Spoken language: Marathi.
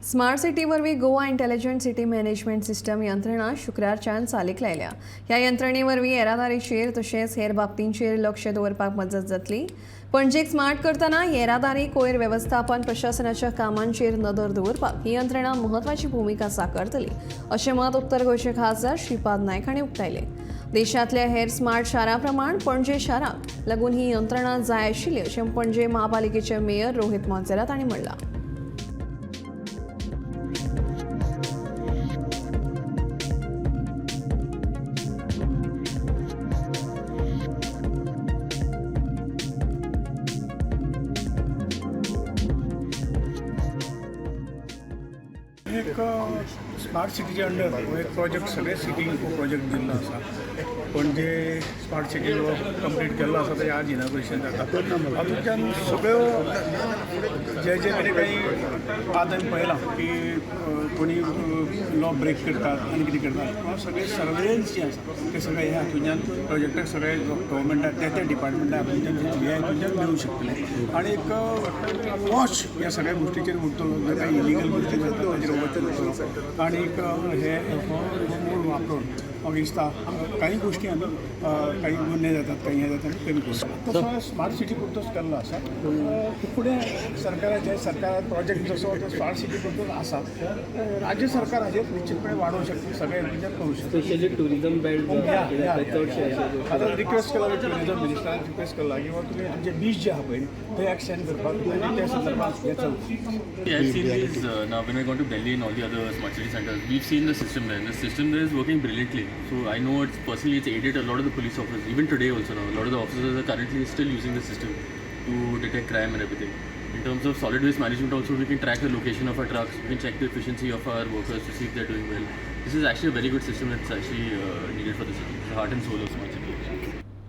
स्मार्ट सिटी वरवीं Goa intelligent city management system यंत्रणा शुक्रारच्यान चालीक लायल्या. ह्या यंत्रणे वरवीं येरादारीचेर तशेंच हेर बाबतींचेर लक्ष दवरपाक मजत जातली. पणजेक स्मार्ट करतना येरादारी कोयर वेवस्थापन प्रशासनाच्या कामांचेर नदर दवरपाक ही यंत्रणा महत्वाची भूमिका साकारतली अशें मत उत्तर गोंयचे खासदार श्रीपाद नायक हांणी उक्तायलें. देशांतल्या हेर स्मार्ट शारां प्रमाण पणजे शाराक लागून ही यंत्रणा जाय आशिल्ली अशें पणजे महापालिकेचे मेयर रोहित मोन्सेरात हांणी म्हणलां. एक स्मार्ट सिटीच्या अंडर एक प्रोजेक्ट सगळे सिटींग प्रोजेक्ट दिल्लो आसा. पणजे स्मार्ट सिटी कंप्लीट केल्लो आसा तेजे आज इनॉग्रेशन जाता. हातूंतल्यान सगळ्यो जे कितें काही आज आमी पळयलां की कोणी लॉ ब्रेक करतात आनी कितें करतात सगळे सर्वेलन्स जे आसा ते सगळे हे हातूंतल्यान प्रोजेक्टाक सगळे गव्हर्मेंटाक त्या डिपार्टमेंटाक हातूंतल्यान हे हातूंतल्यान मेळूंक शकतले. आनी एक वॉच ह्या सगळ्या गोष्टीचेर उरतलो जे काही इलिगल गोष्टी जातात ताजेर वॉच उरतलो. आनीक हे मोड वापरून म्हाका दिसता काही गोष्टी आमी काही गुन्हे जातात काही हे जातात आमी कमी करूं. तसो स्मार्ट सिटी पुरतोच केल्लो आसा. फुडें सरकाराचे सरकार प्रोजेक्ट जसो तो स्मार्ट सिटी पुरतोच आसा. राज्य सरकार हाजेर निश्चितपणे वाडोवंक शकता सगळे रिजन करूंक शकता. स्पेशली टुरिजम बेल्ट आतां रिक्वेस्ट केला टुरिजम मिनिस्टरान रिक्वेस्ट केला की बाबा तुमी आमचे बीच जे आहा पळय थंय एक्सटेंड करपाक आनी त्या संदर्भात हे चलता. I've seen these now when I gone to Delhi and all the other smart city centers. We've seen the system there. The system there is working brilliantly. So I know it's aided a lot of the police officers. Even today also now, a lot of the officers are currently still using the system to detect crime and everything. In terms of solid waste management also, we can track the location of our trucks. We can check the efficiency of our workers to see if they're doing well. This is actually a very good system. It's actually needed for the city. It's the heart and soul of smart city.